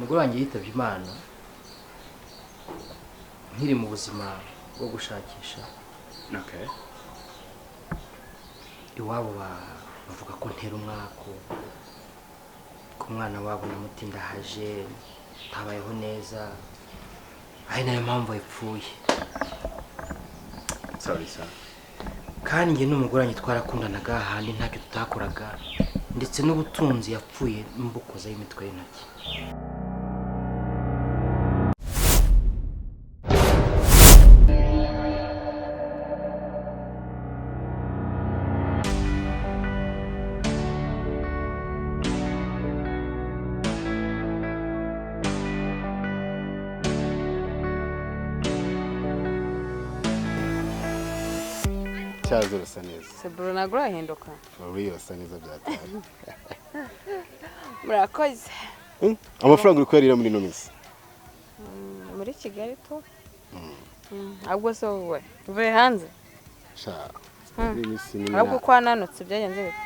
umugore wanjye yitabye Imana nkiri mu buzima bwo gushakisha. Okay. Iwabo bavuga ko ntera umwako, ko umwana wabo namutinda haje tabayeho neza, ari nayo mpamvu yapfuye. Sorry sir. Kandi njye n'umugore wanjye twarakundanaga ahandi ntacyo tutakoraga, ndetse n'ubutunzi yapfuye n'imbukoza y'imitwe y'intoki. Cyazo rasa neza. Sebro nagura hinduka. Uriyo rasa neza byatari. Murakoze. Amafaranga uri kwarira muri no minsi. Muri Kigali to. Ahubwo so wowe. Uve hanze. Sha. Muri minsi ni. Ahubwo kwa nanutse byagenze bite?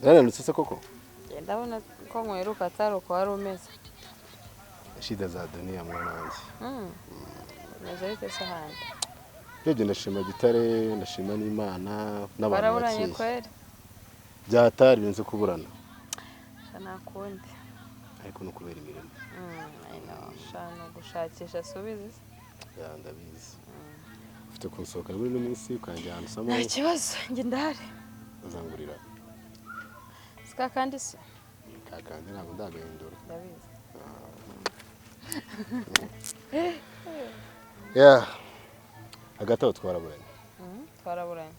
Yaranutse se koko? Ndabona ko nkweruka atari uko wari umeze. Shida za dunia mwana wanjye. Meze bite se handi? Yego ndashima gitare, ndashima n'Imana n'abantu baraburanye kweri. Byatari binze kuburana. Nakundi. Ariko no kubera imirimo. I know. Shano gushakisha subizi. Ya ndabizi. Ufite kunsohoka muri no minsi ukanjyana samo. Nta kibazo nge ndahari. Uzangurira. Sika kandi se. Kakandi ntabwo ndagahindura. Ndabizi. Yeah. Agataho twaraburanye. Twaraburanye.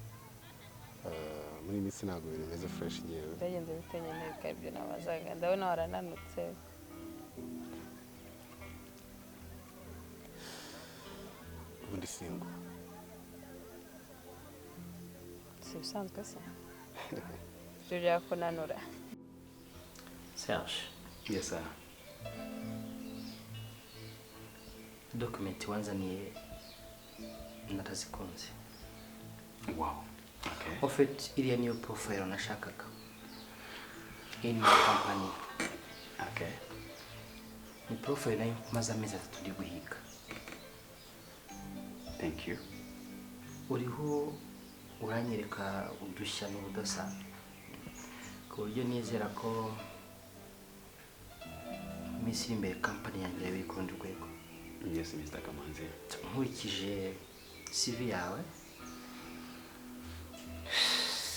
Muri minsi ntabwo ibintu bimeze fresh ngewe. Byagenze bitenye n'ibika ibyo nabazaga. Ndabona warananutse. Ubundi singo. Si bisanzwe se. Jya kunanura. Serge. Yes sir. Document wanzaniye narazikunze. Wow. Okay. En fait, iriya niyo profile nashakaga. In my company. Okay. Ni profile nayo maze amezi 3 ndi guhiga. Thank you. Uriho uranyereka udushya n'ubudasa. Ku buryo nizera ko Misiri imbere company yanjye biri ku rundi rwego. Yes Mr. Kamanzi. Nkurikije CV yawe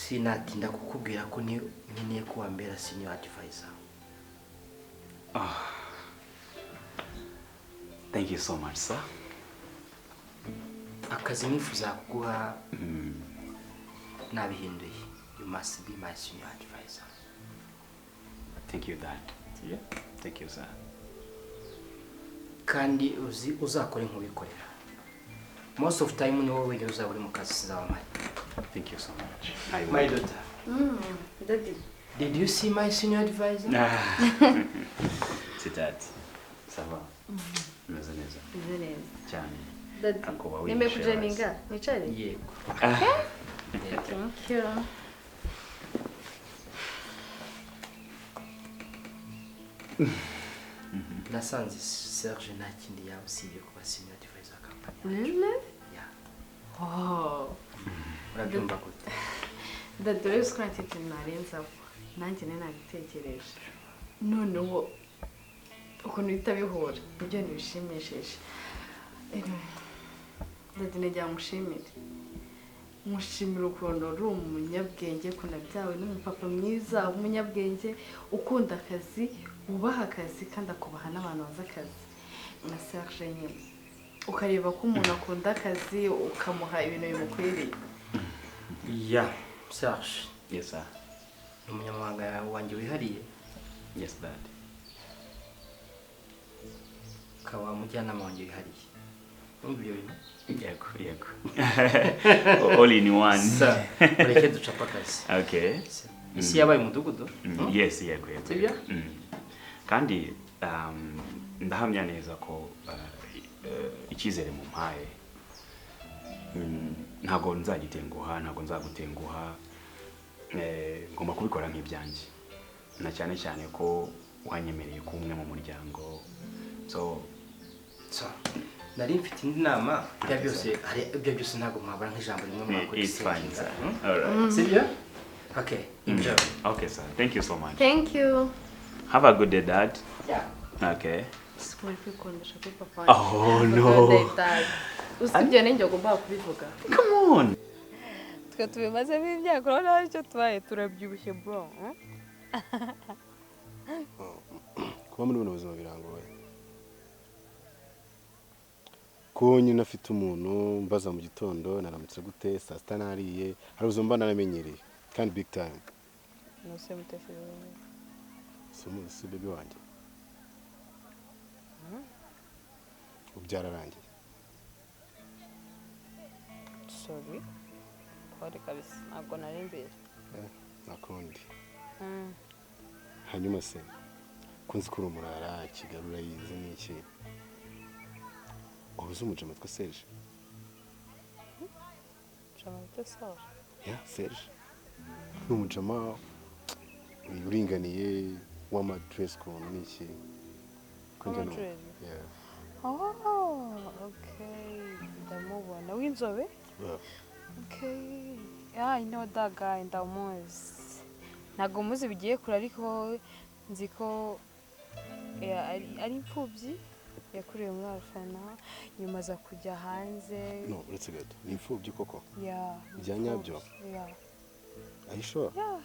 sinatinda kukubwira ko ni nkeneye kuba mbera senior advisor. Thank you so much sir. Akazi nifuza kuguha nabihinduye. You must be my senior advisor. Thank you dad. Yeah. Thank you sir. Kandi uzakora nk'ubikorera. Most of time ni wowe wenyine uzaba uri mu kazi sinzabamara. Thank you so much. My daughter. Daddy. Did you see my senior advisor? C'est dad. Ça va. Meze neza. Meze neza. Cyane. Daddy. Akoba Nime kujeninga. Nicare? Yego. Thank you. Nasanze Serge nta kindi yaba usibye kuba senior advisor company. Really? Yeah. Oh. Urabyumva gute? Daddy rero uko natete narenza nanjye nagitekereje. Noneho ukuntu bitabihura ibyo ntibishimishije. Daddy nejya mushimire. Mushimira ukuntu uri umunyabwenge kuna byawe n'umupapa mwiza umunyabwenge ukunda akazi ubaha akazi kandi akubaha n'abantu baza akazi. Na Serge nyine ukareba ko umuntu akunda akazi ukamuha ibintu bimukwiriye. Yeah, Serge. Yes sir. Umunyamabanga wanjye wihariye. Yes dad. Kawa mujyanama wanjye wihariye. Ibyo bintu. Yego. All in one. Ureke ducapa akazi. Okay. Isi yabaye umudugudu? Yes, yego. Sibyo? Kandi ndahamya neza ko icyizere mu mpaye ntago nzagitenguha, ntago nzagutenguha, ngomba kubikora nk'ibyanjye. na cyane cyane ko wanyemereye ko umwe mu muryango so nari mfite indi nama ibyo byose ntabwo mwabura nk'ijambo rimwe mwakoresha. Sibyo? Okay, enjoy. Okay, sir. Thank you so much. Thank you. Have a good day, Dad. Yeah. Okay. Oh no. Usibye n'injye ugomba kubivuga. Come on. Twe tubimaze imyaka urabona hari icyo tubaye turabyibushye bro. Kuba muri buno buzima birangoye. Ko nyine afite umuntu mbaza mu gitondo naramutse gute saa sita nariye hari ubuzima mba naramenyereye kandi big time. No se mutefero. Si baby wanjye. Ubyararangiye. Sorry. Kwari kabisa ntabwo nari imbere. Nakundi. Hanyuma se kunzi kuri umurara kigarura yize n'iki. Ubuze umujama twa Serge. Jama twa Serge. Yeah, Serge. N'umujama uringaniye wama dress code n'iki. Kunjana. Yeah. Oh, okay. Ndamubona w'inzobe? Yeah. Okay. Yeah, I know that guy ndamuzi. Ntago muzi bigiye kure ariko nzi ko ari imfubyi yakuriye muri Alfana nyuma za kujya hanze. No, uretse gato. Ni imfubyi koko? Yeah. Bya nyabyo? Yeah. Are you sure? Yeah.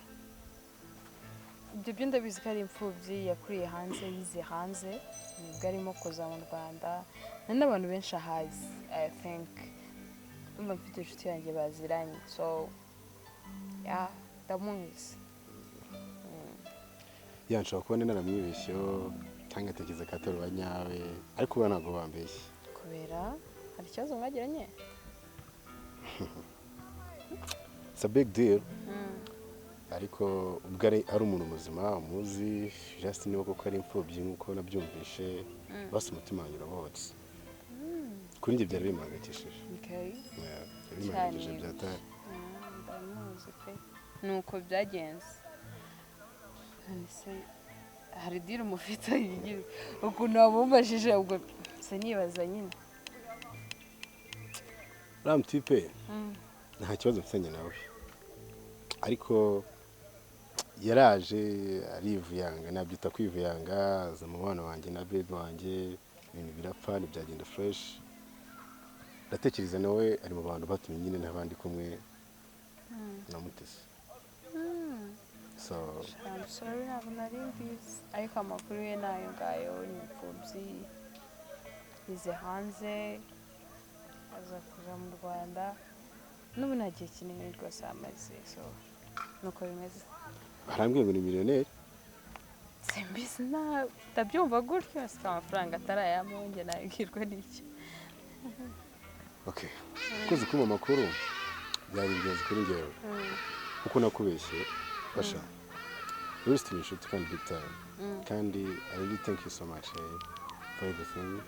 Ibyo ndabizi ko ari imfubyi yakuriye hanze yize hanze nibwo arimo kuza mu Rwanda n'abantu benshi ahazi I think umva mfite inshuti yanjye baziranye so yeah ndamuzi nshobora kubona naramwibeshyeho cyangwa atekereza ko atari uwanyawe ariko uba ntabwo bambeshye kubera hari ikibazo mwagiranye. It's a big deal. Ariko ubwo ari umuntu muzima umuzi just niba koko ari imfubyi nkuko nabyumvishe basi umutima wanjye urabotse kuri njye byari bimpangayikishije. Okay. Bimpangayikishije byatari. Ndamuzi pe nuko byagenze. Hari diri umufite yigira ukuntu wabumashije ubwo se nibaza nyine ram tipe nta kibazo mfitanye nawe ariko yaraje arivuyanga nabyita kwivuyanga aza mu bana wanjye na baby wanjye ibintu birapfa ntibyagenda fresh ndatekereza nawe ari mu bantu batumye nyine n'abandi kumwe namutese. So I'm sorry ntabwo nari mbizi ariko amakuru ye nayo ngayo ni imfubyi yize hanze aza kuza mu Rwanda n'ubu nta gihe kinini rwose amaze so nuko bimeze. arambwiye ngo ni miliyoneri. Simbizi ndabyumva gutyo sika amafaranga atarayamo njye nabwirwa n'iki. Okay. Kuzi kuma makuru byari ingenzi kuri njyewe. Kuko nakubeshye basha. Uretse inshuti kandi big time. Kandi I really thank you so much for everything.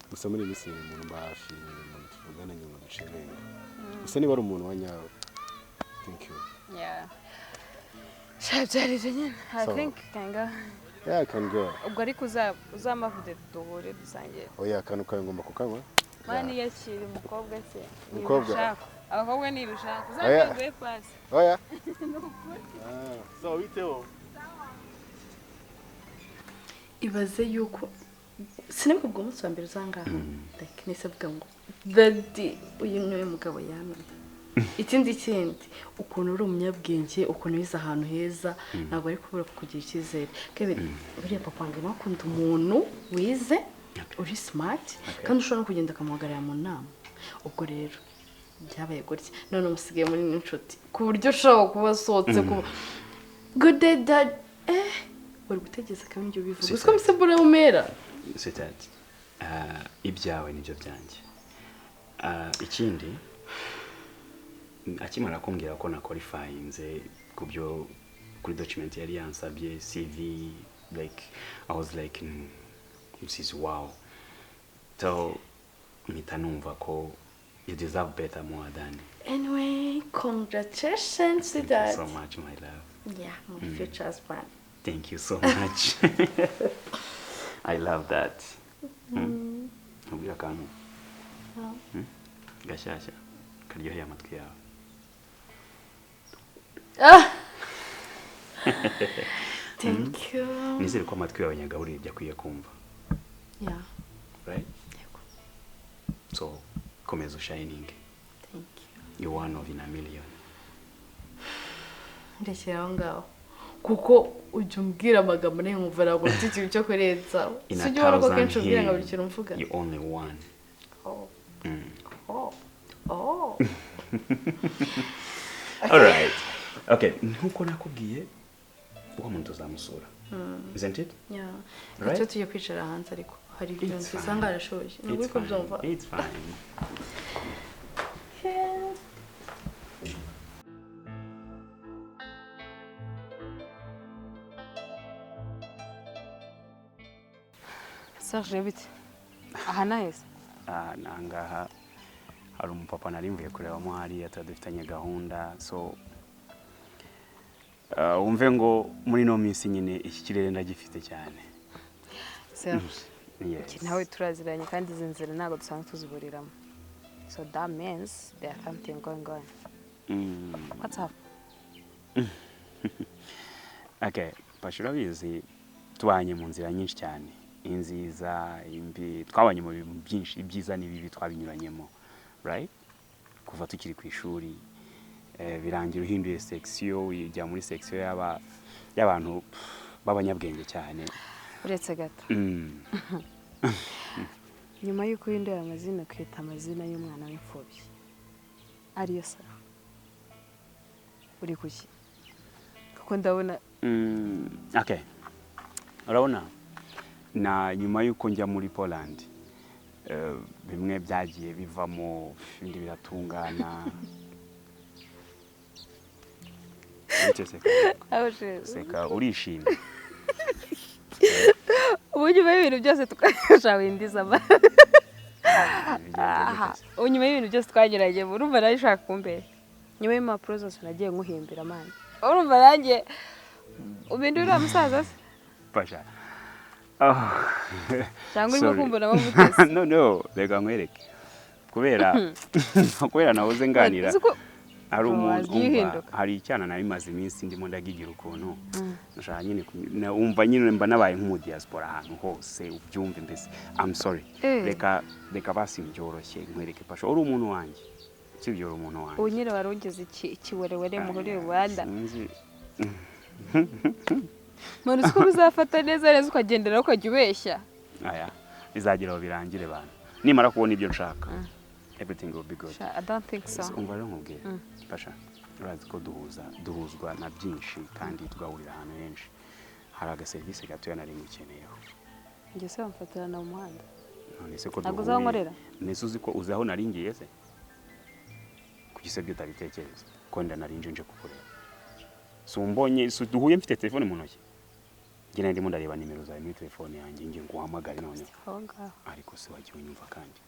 Gusa muri misi mu mbafi mu tuvugana nyuma ducenga. Gusa niba ari umuntu wanyawe. Thank you. Yeah. Shabyarije nyine. I think kanga. Yeah, I can go. Ubwo ariko uzamavude duhure dusangiye. Oya kanu kawe ngomba kukanywa. Mani yakiri umukobwa se. Umukobwa. Abakobwa ni ibishaka. Uzamugwe pass. Oya. So witeho. Ibaze yuko sinabwo ubwo munsi wa mbere uzangaha. Like nese avuga ngo daddy uyu niwe mugabo yamenye. Ikindi ukuntu uri umunyabwenge ukuntu wize ahantu heza ntabwo ari kubura kugira icyizere. Buriya papa wanjye nakunda umuntu wize uri smart kandi ushobora no kugenda akamuhagarara mu nama. Ubwo rero byabaye gutya none umusigaye muri n'inshuti ku buryo ushobora kuba asohotse ku good day dad wari gutegeza kandi ibyo bivuga uko musebura umera sitati ibyawe nibyo byanjye. Ikindi akimara kumbwira ko na qualifyinze kubyo kuri document yari yansabye CV like I was like this is wow. So mpita numva ko you deserve better more than. Anyway, congratulations to that. Thank you so much, my love. Yeah, my future husband. Thank you so much. I love that. Ubwira kantu. Gashyashya karyoheye amatwi yawe. Thank you. Nizere ko amatwi yawe nyagaburire byakwiye kumva. Yeah. Right? So, komeza shining. Thank you. You're one of in a million. Ndekera ngaho. Kuko ujya umbwira amagambo ne nkumva ntabwo mfite ikintu cyo kurenza. Sijya ubona ko kenshi umbwira ngo buri kintu mvuga. You only one. Oh. Oh. All right. Okay, nkuko nakubwiye uwo muntu uzamusura. Isn't it? Yeah. Right? Icyo tugiye kwicara hanze ariko hari ibintu bisanga arashoje. Nubwo ko byumva. It's fine. Serge bite? Aha nahese. Nangaha hari umupapa nari mvuye kurebamo hariya tudafitanye gahunda, so umve ngo muri no minsi nyine iki kirere ndagifite cyane. Serge. Yes. Nawe turaziranye kandi izi nzira ntabwo dusanzwe tuziburiramo. So that means there's something going on. What's up? Okay, Pashura bizi tubanye mu nzira nyinshi cyane. Inziza, imbi, twabanye mu bintu byinshi, ibyiza n'ibibi twabinyuranyemo. Right? Kuva tukiri ku ishuri birangira uhinduye section, ujya muri section y'abantu b'abanyabwenge cyane. Uretse gato. Nyuma y'uko uhinduye amazina kwita amazina y'umwana w'imfubyi. Ariyo sa. Uri kuki? Kuko ndabona Okay. Urabona na nyuma y'uko njya muri Poland bimwe byagiye bivamo ibindi biratungana. Seka urishimye. Unyuma y'ibintu byose tukashawe indiza ba. Unyuma y'ibintu byose twagerageje urumva nayo ushaka kumbere. Nyuma y'impapuro zose nagiye nkuhimbira amana. Urumva nanjye ubindura musaza se? Pasha. Cyangwa urimo kumbona bamutese. No, rega nkwereke. Kubera nahoze nganira. Hari umuntu hari icyana nayo imaze iminsi ndimo ndagigira ukuntu. Nashaka nyine umva nyine mba nabaye nk'umu diaspora ahantu hose ubyumve mbese. I'm sorry. Reka basi byoroshye nkwereke Pasha. Uri umuntu wanjye. Kibyo uri umuntu wanjye. Unyire warongeze ikiwerewere muri Rwanda. Mwana uko bizafata neza ukagendera ukajya ubeshya. Aya, bizageraho birangire bana. Nimara kubona ibyo nshaka. Everything will be good. I don't think so. Umva rero nkubwiye. Pasha, urazi ko duhuzwa na byinshi kandi tugahurira ahantu henshi. Hari agaservice gato nari ngukeneyeho. Njye se bamfatira na umuhanda. None se ko ntabwo uzankorera. Nese uzi ko uzaho nari ngiye se? Kugisebye utabitekereza. Ko nda nari nje kukureba. So mbonye duhuye mfite telefone mu ntoki. Ngene ndimo ndareba nimero zawe muri telefone yanjye ngiye nguhamagara none. Ariko se wagiye unyumva kandi.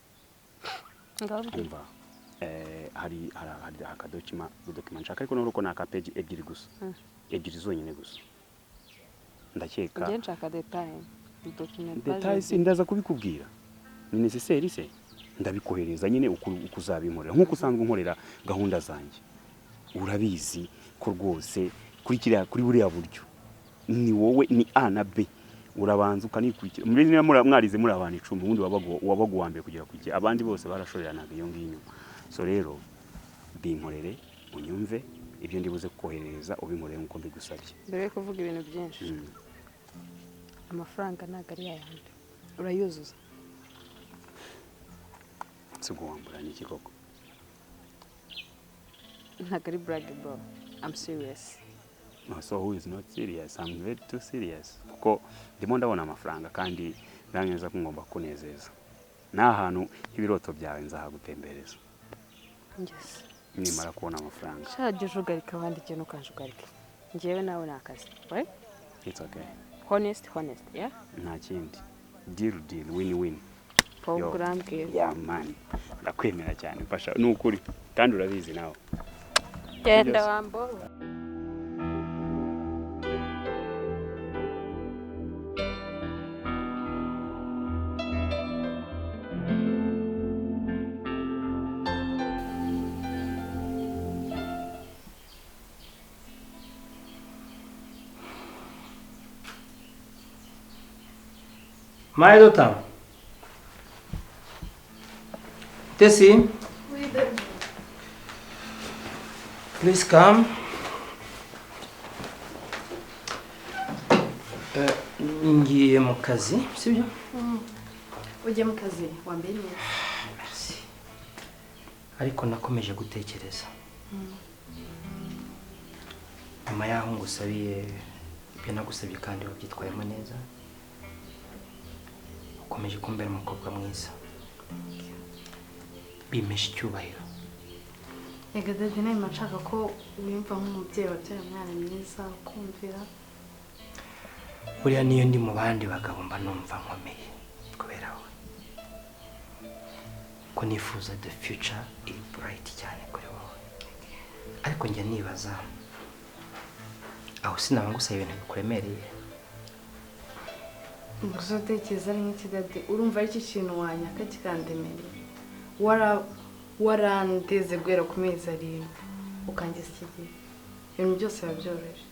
Umva hari akadocument nshaka ariko nuko naka page ebyiri gusa. Ebyiri zonyine gusa. Ndakeka. Ngiye nshaka document. Details ndaza kubikubwira. Ni necessary se? Ndabikohereza nyine ukuzabinkorera nkuko usanzwe nkorera gahunda zanjye. Urabizi ko rwose kuri buriya buryo ni wowe ni A na B urabanza ukanikurikira muri mwarize muri abantu 10 ubundi wabaguwambye kugira kujya abandi bose barashoreranaga iyo ngiyo. So rero binkorere unyumve ibyo ndibuze kohereza ubinkorere nkuko mbigusabye. Mbere yo kuvuga ibintu byinshi. Amafaranga ntago ari yayandi. Urayuzuza. Siguwambura niki koko. Ntago ari brag bro. I'm serious. So who is not serious? I'm very too serious. Kuko ndimo ndabona amafaranga kandi biranyeza ko ngomba kunezeza. Na hantu ibiroto byawe nzahagutembereza. Yes. Nimara kubona amafaranga. Shaje jugarika abandi kintu kanjugarika. Njewe nawe nakazi, right? It's okay. Honest, yeah? Nta kindi. Deal, win. Program game. Yeah man. Ndakwemera cyane Pasha. Nukuri kandi urabizi nawe. Genda wambo. My daughter. Tessie. Please come. Ngiye mu kazi, sibyo? Ujye mu kazi wambaye neza. Merci. Ariko nakomeje gutekereza. Nyuma yaho ngusabiye ibyo nagusabye kandi wabyitwayemo neza. Ukomeje kumbera umukobwa mwiza. Bimesha icyubahiro. Yego dadi nawe nshaka ko wiyumva nk'umubyeyi wabyaye umwana mwiza ukumvira. Buriya niyo ndi mu bandi bagabo mba numva nkomeye kubera we. Ko nifuza the future iri bright cyane kuri wowe. Ariko njya nibaza aho sinaba ngusaba ibintu bikuremereye. Gusa utekereza ari nk'iki dadi urumva ari iki kintu wanyaka kikandemereye. Warandeze guhera ku mezi 7 ukangiza iki gihe. Ibintu byose biba byoroshye.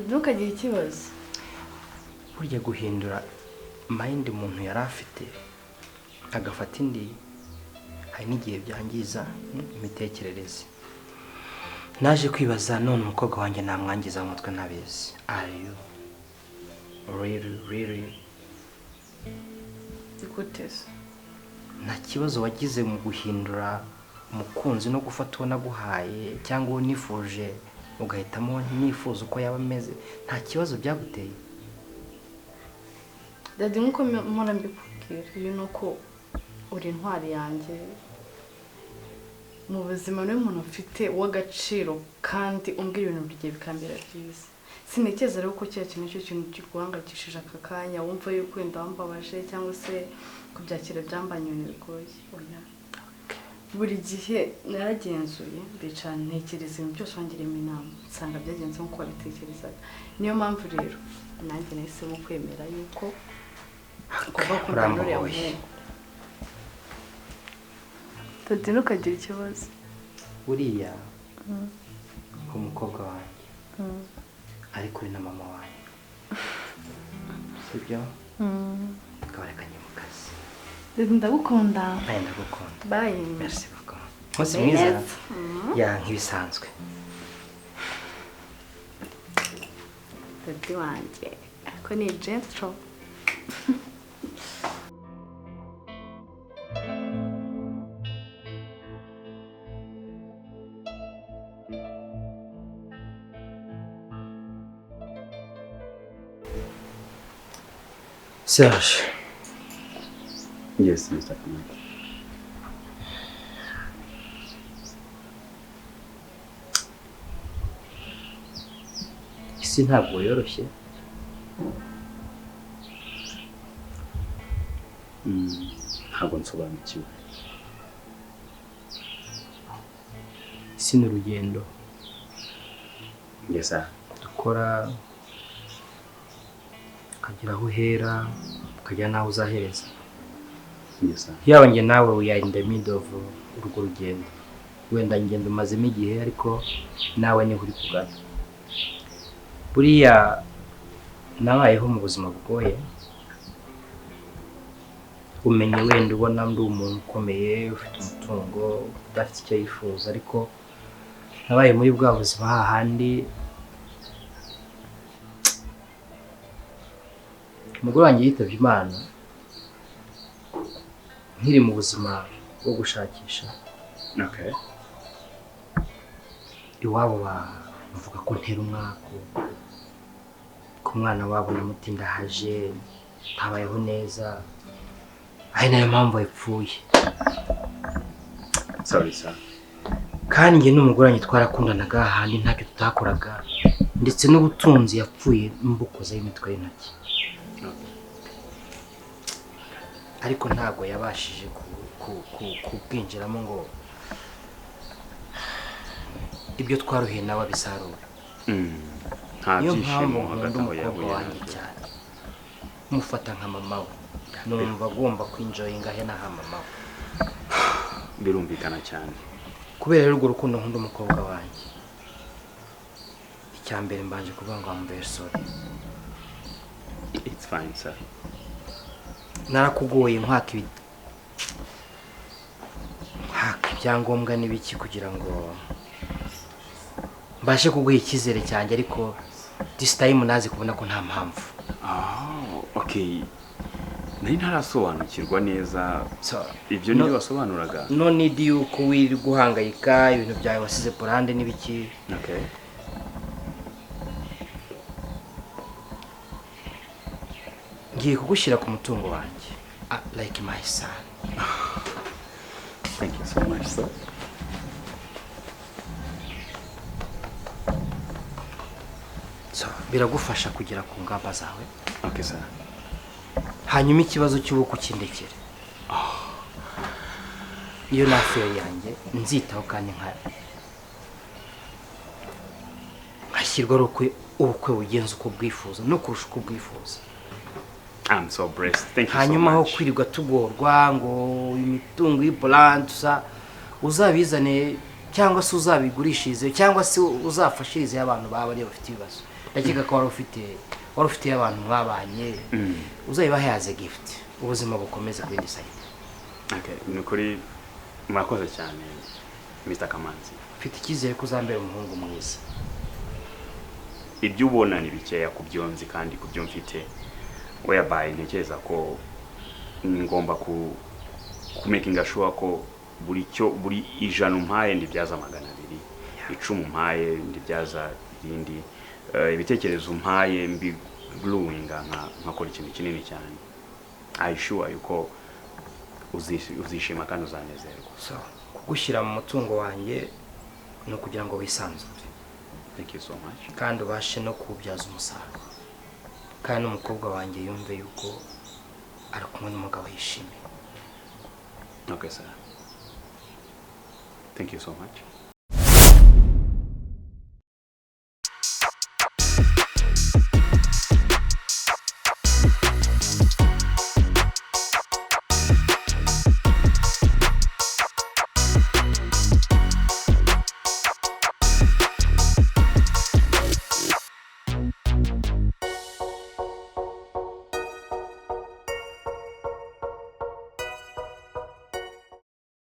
Ntukagire ikibazo. Burya guhindura mind umuntu yari afite agafata indi hari n'igihe byangiza imitekerereze. Naje kwibaza none umukobwa wanjye namwangiza mu mutwe ntabizi. Are you really Ikutese. nta kibazo wagize mu guhindura umukunzi no gufata uwo naguhaye cyangwa unifuje ugahitamo nifuza uko yaba ameze nta kibazo byaguteye? Dadi nkuko mpora mbikubwira iyo nuko uri intwari yanjye mu buzima niwe muntu ufite w'agaciro kandi umbwira ibintu bigiye bikambera byiza. Sinekeza rero ko cya kintu cyo kintu kiguhangayikishije aka kanya wumva yuko wenda wambabaje cyangwa se kubyakira byambanywe bigoye. Oya. Buri gihe naragenzuye bicara ntekereza ibintu byose wangiremo inama nsanga byagenze nk'uko wabitekerezaga. Niyo mpamvu rero nanjye nahisemo kwemera yuko kuva ku ndoro ya muntu. Dadi ntukagira ikibazo. Buriya umukobwa wanjye ariko uri na mama wanjye sibyo? Kabarekanye mu kazi. Dadi ndagukunda. Nawe ndagukunda. Bye. Merci beaucoup. Umunsi mwiza. Ya nk'ibisanzwe. Dadi wanjye ko ni gentle. Serge. Yes, Mr. Kamal. Isi ntabwo yoroshye. Ntabwo nsobanukiwe. Isi ni urugendo. Yes, sir. Dukora ukagira aho uhera ukajya naho uzahereza. Yes, sir. Yaba njye nawe we are in the middle of urwo rugendo. Wenda ngendo umazemo igihe ariko nawe niho uri kugana. Buriya nabayeho mu buzima bugoye. Umenye wenda ubona ndi umuntu ukomeye ufite umutungo udafite icyo yifuza ariko nabaye muri bwa buzima hahandi umugore wanjye yitabye Imana nkiri mu buzima bwo gushakisha. Okay. Iwabo bavuga ko ntera umwako ku mwana wabo namutindahaje ntabayeho neza ari nayo mpamvu yapfuye. Sorry, sir. Kandi njye n'umugore wanjye twarakundanaga ahandi ntacyo tutakoraga ndetse n'ubutunzi yapfuye mbukoze imitwe y'intoki. Ariko ntabwo yabashije kubwinjiramo ngo ibyo twaruhiye nawe abisarura. Niyo mpamvu nkunda umukobwa wanjye cyane mufata nka mama we numva agomba kwinjoyinga he na mama we. Birumvikana cyane. Kubera rero urwo rukundo nkunda umukobwa wanjye icyambere mbanje kuvuga ngo I'm very sorry. It's fine, sir. narakugoye nkwaka ibyangombwa n'ibiki kugira ngo mbashe kuguha icyizere cyanjye, ariko this time nazi kubona ko nta mpamvu. Okay. Nari ntarasobanukirwa neza. So, Ibyo nibyo wasobanuraga. No need yuko wiri guhangayika ibintu byawe wasize porande n'ibiki. Okay. Ngiye kugushyira ku mutungo wanjye. Like my son. Thank you so much, sir. So, biragufasha kugera ku ngamba zawe. Okay, sir. Hanyuma ikibazo cy'ubuku kindekere. Iyo na affaire yanjye nzitaho kandi nkashyirwa ubukwe bugenza uko bwifuza no kurusha uko bwifuza. I'm so blessed. Thank you so much. Hanyuma aho kwirirwa tugorwa ngo imitungo y'Ipoland uzabizane cyangwa se uzabigurishirize cyangwa se uzafashirize abantu bawe ari bafite ibibazo. Ndakeka ko wari ufite abantu mwabanye uzayibahe as a gift. Ubuzima bukomeze kuri side. Okay, nukuri murakoze cyane Mr. Kamanzi. Mfite icyizere ko uzambera umuhungu mwiza. Ibyo ubona ni bikeya kubyonzi kandi kubyo mfite. Whereby ntekereza ko ngomba ku making sure ko buri ijana umpaye ndibyaza 200, 10 umpaye ndibyaza ibindi, ibitekerezo umpaye mbi gluing nkakora ikintu kinini cyane. I sure yuko uzishima kandi uzanezerwa. So, kugushyira mu mutungo wanjye no kugira ngo wisanzure. Thank you so much. Kandi ubashe no kubyaza umusaruro. Kandi umukobwa wanjye yumve yuko ari kumwe n'umugabo yishimiye. Okay, sir. Thank you so much.